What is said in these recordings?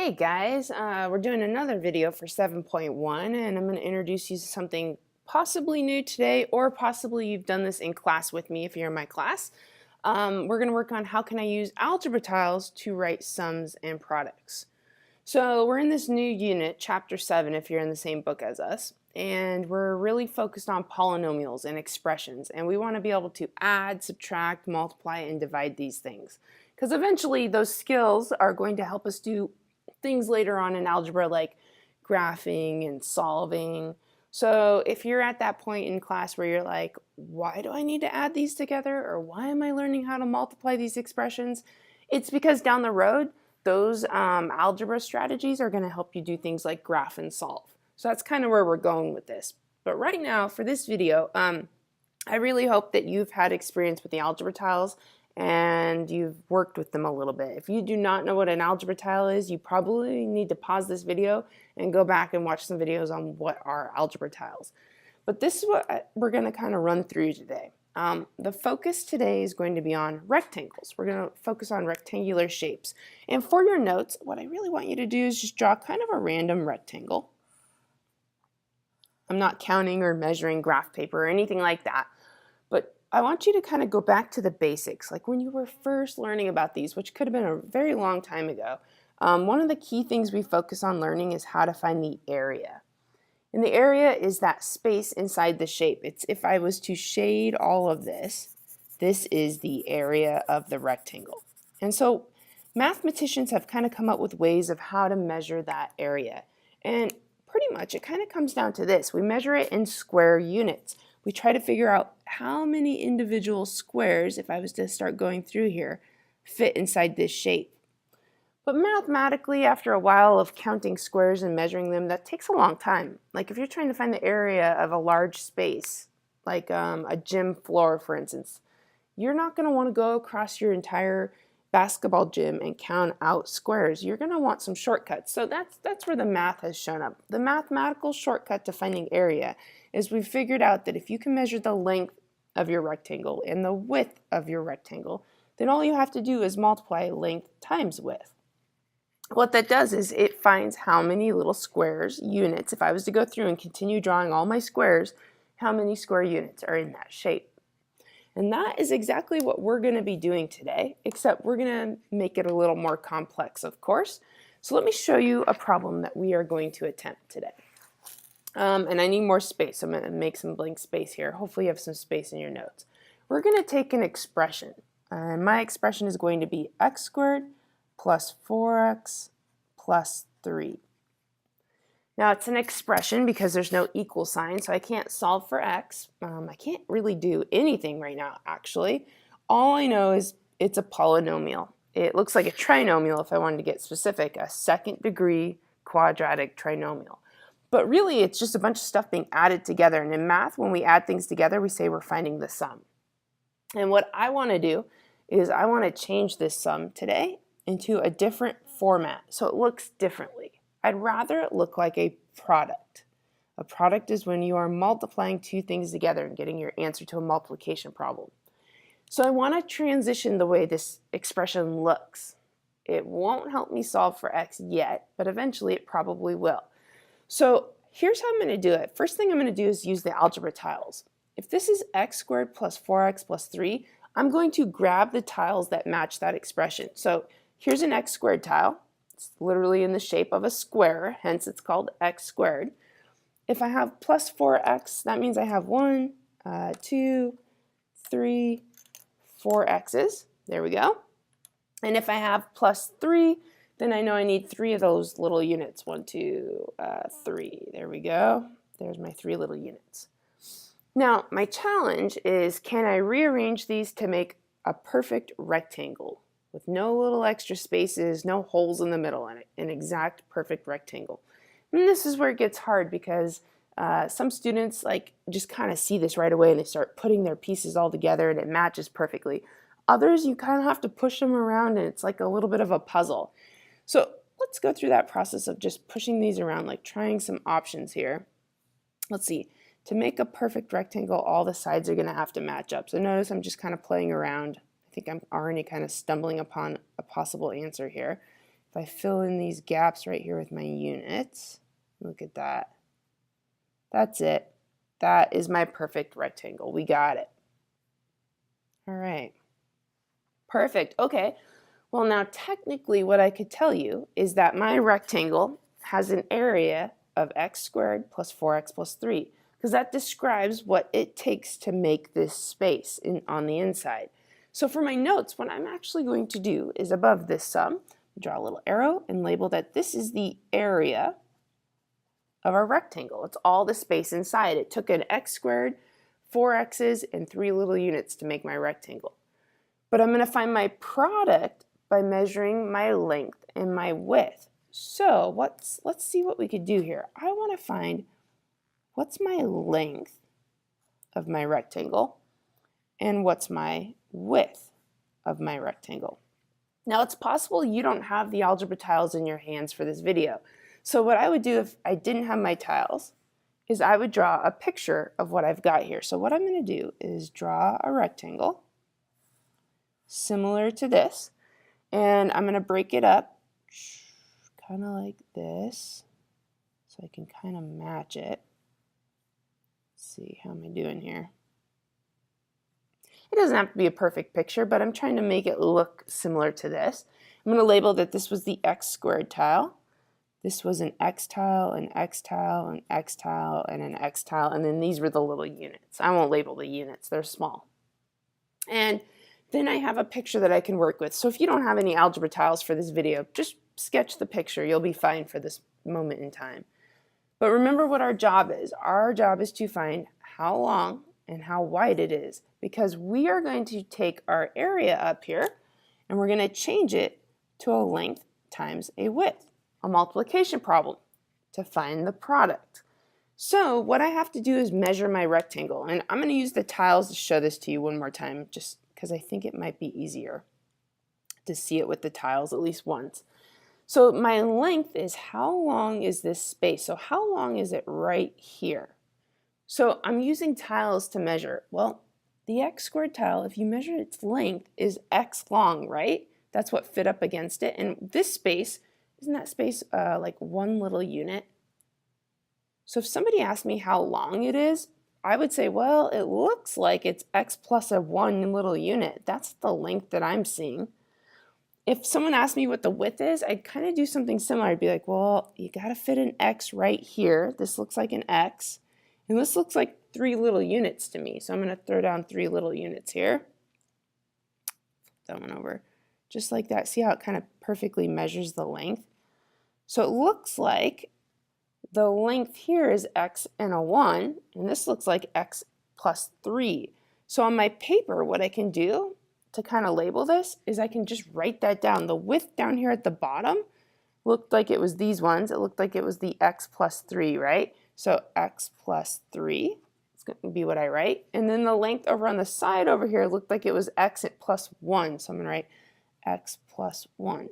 Hey guys, we're doing another video for 7.1 and I'm going to introduce you to something possibly new today, or possibly you've done this in class with me if you're in my class. We're going to work on how can I use algebra tiles to write sums and products. So we're in this new unit, chapter 7 if you're in the same book as us, and we're really focused on polynomials and expressions, and we want to be able to add, subtract, multiply, and divide these things. Because eventually those skills are going to help us do things later on in algebra like graphing and solving. So if you're at that point in class where you're like, why do I need to add these together, or why am I learning how to multiply these expressions? It's because down the road, those algebra strategies are going to help you do things like graph and solve. So that's kind of where we're going with this. But right now, for this video, I really hope that you've had experience with the algebra tiles and you've worked with them a little bit. If you do not know what an algebra tile is, you probably need to pause this video and go back and watch some videos on what are algebra tiles. But this is what we're going to kind of run through today. The focus today is going to be on rectangles. We're going to focus on rectangular shapes. And for your notes, what I really want you to do is just draw kind of a random rectangle. I'm not counting or measuring graph paper or anything like that, but I want you to kind of go back to the basics, like when you were first learning about these, which could have been a very long time ago. One of the key things we focus on learning is how to find the area. And the area is that space inside the shape. It's if I was to shade all of this, this is the area of the rectangle. And so mathematicians have kind of come up with ways of how to measure that area. And pretty much it kind of comes down to this. We measure it in square units. We try to figure out how many individual squares, if I was to start going through here, fit inside this shape. But mathematically, after a while of counting squares and measuring them, that takes a long time. Like if you're trying to find the area of a large space, like a gym floor, for instance, you're not going to want to go across your entire basketball gym and count out squares. You're going to want some shortcuts. So that's where the math has shown up. The mathematical shortcut to finding area is we've figured out that if you can measure the length of your rectangle and the width of your rectangle, then all you have to do is multiply length times width. What that does is it finds how many little squares, units, if I was to go through and continue drawing all my squares, how many square units are in that shape. And that is exactly what we're going to be doing today, except we're going to make it a little more complex, of course. So let me show you a problem that we are going to attempt today. And I need more space, so I'm going to make some blank space here. Hopefully you have some space in your notes. We're going to take an expression, and my expression is going to be x squared plus 4x plus 3. Now it's an expression because there's no equal sign, so I can't solve for x. I can't really do anything right now, actually. All I know is it's a polynomial. It looks like a trinomial if I wanted to get specific, a second degree quadratic trinomial. But really it's just a bunch of stuff being added together, and in math when we add things together we say we're finding the sum. And what I want to do is I want to change this sum today into a different format so it looks differently. I'd rather it look like a product. A product is when you are multiplying two things together and getting your answer to a multiplication problem. So I want to transition the way this expression looks. It won't help me solve for x yet, but eventually it probably will. So here's how I'm going to do it. First thing I'm going to do is use the algebra tiles. If this is x squared plus 4x plus 3, I'm going to grab the tiles that match that expression. So here's an x squared tile. It's literally in the shape of a square, hence it's called x squared. If I have plus 4x, that means I have 1, 2, 3, 4 x's. There we go. And if I have plus 3, then I know I need 3 of those little units. 1, 2, 3. There we go. There's my 3 little units. Now, my challenge is, can I rearrange these to make a perfect rectangle with no little extra spaces, no holes in the middle, and an exact perfect rectangle? And this is where it gets hard because some students just kind of see this right away and they start putting their pieces all together and it matches perfectly. Others, you kind of have to push them around and it's like a little bit of a puzzle. So let's go through that process of just pushing these around, like trying some options here. Let's see. To make a perfect rectangle, all the sides are going to have to match up. So notice I'm just kind of playing around. I think I'm already kind of stumbling upon a possible answer here. if I fill in these gaps right here with my units, look at that. That's it. That is my perfect rectangle. We got it. All right. Perfect. Okay. Well, now technically what I could tell you is that my rectangle has an area of x squared plus 4x plus 3, because that describes what it takes to make this space on the inside. So for my notes, what I'm actually going to do is above this sum, draw a little arrow and label that this is the area of our rectangle. It's all the space inside. It took an x squared, 4x's, and 3 little units to make my rectangle. But I'm going to find my product by measuring my length and my width. So let's see what we could do here. I want to find what's my length of my rectangle and what's my width of my rectangle. Now it's possible you don't have the algebra tiles in your hands for this video. So what I would do if I didn't have my tiles is I would draw a picture of what I've got here. So what I'm going to do is draw a rectangle similar to this, and I'm going to break it up kind of like this so I can kind of match it. Let's see, how am I doing here? It doesn't have to be a perfect picture, but I'm trying to make it look similar to this. I'm going to label that this was the x squared tile. This was an x tile, an x tile, an x tile, and an x tile, and then these were the little units. I won't label the units, they're small. And then I have a picture that I can work with. So if you don't have any algebra tiles for this video, just sketch the picture. You'll be fine for this moment in time. But remember what our job is. Our job is to find how long and how wide it is, because we are going to take our area up here and we're going to change it to a length times a width, a multiplication problem to find the product. So what I have to do is measure my rectangle, and I'm going to use the tiles to show this to you one more time, just because I think it might be easier to see it with the tiles at least once. So my length is how long is this space? So how long is it right here? So I'm using tiles to measure. Well, the x squared tile, if you measure its length, is x long, right? That's what fit up against it. And this space, isn't that space like one little unit? So if somebody asked me how long it is, I would say, well, it looks like it's x plus a 1 little unit. That's the length that I'm seeing. If someone asked me what the width is, I'd kind of do something similar. I'd be like, well, you got to fit an x right here. This looks like an x. And this looks like 3 little units to me. So I'm going to throw down 3 little units here. Flip that one over. Just like that. See how it kind of perfectly measures the length? So it looks like the length here is x and a 1, and this looks like x plus 3. So on my paper, what I can do to kind of label this is I can just write that down. The width down here at the bottom looked like it was these ones. It looked like it was the x plus 3, right? So x plus 3 is going to be what I write. And then the length over on the side over here looked like it was x plus 1. So I'm going to write x plus 1.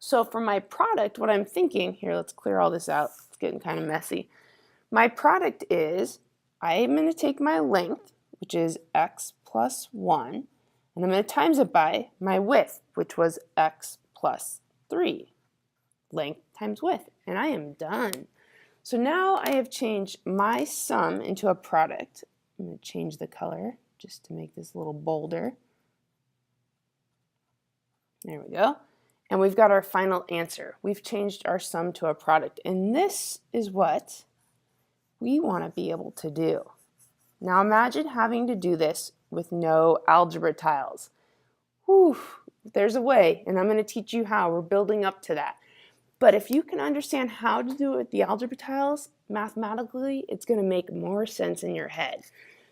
So for my product, what I'm thinking, here, let's clear all this out. It's getting kind of messy. My product is, I am going to take my length, which is x plus 1, and I'm going to times it by my width, which was x plus 3. Length times width, and I am done. So now I have changed my sum into a product. I'm going to change the color just to make this a little bolder. There we go. And we've got our final answer. We've changed our sum to a product. And this is what we want to be able to do. Now imagine having to do this with no algebra tiles. Whew, there's a way, and I'm going to teach you how. We're building up to that. But if you can understand how to do it with the algebra tiles, mathematically, it's going to make more sense in your head.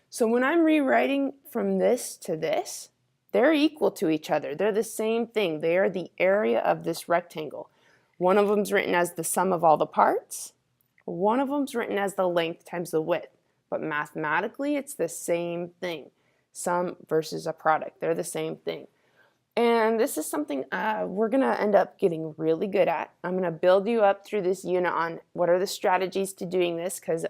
So when I'm rewriting from this to this, they're equal to each other. They're the same thing. They are the area of this rectangle. One of them's written as the sum of all the parts. One of them's written as the length times the width. But mathematically, it's the same thing. Sum versus a product. They're the same thing. And this is something we're going to end up getting really good at. I'm going to build you up through this unit on what are the strategies to doing this, because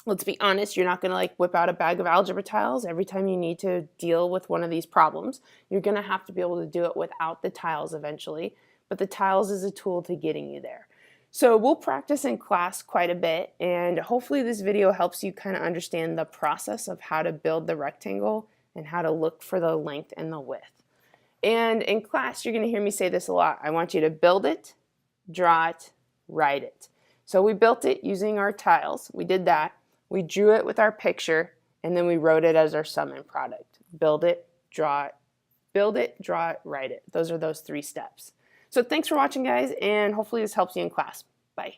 let's be honest, you're not going to like whip out a bag of algebra tiles every time you need to deal with one of these problems. You're going to have to be able to do it without the tiles eventually. but the tiles is a tool to getting you there. So we'll practice in class quite a bit, and hopefully this video helps you kind of understand the process of how to build the rectangle and how to look for the length and the width. And in class, you're going to hear me say this a lot. I want you to build it, draw it, write it. So we built it using our tiles. We did that. We drew it with our picture, and then we wrote it as our sum and product. Build it, draw it, build it, draw it, write it. Those are those 3 steps. So thanks for watching, guys, and hopefully this helps you in class. Bye.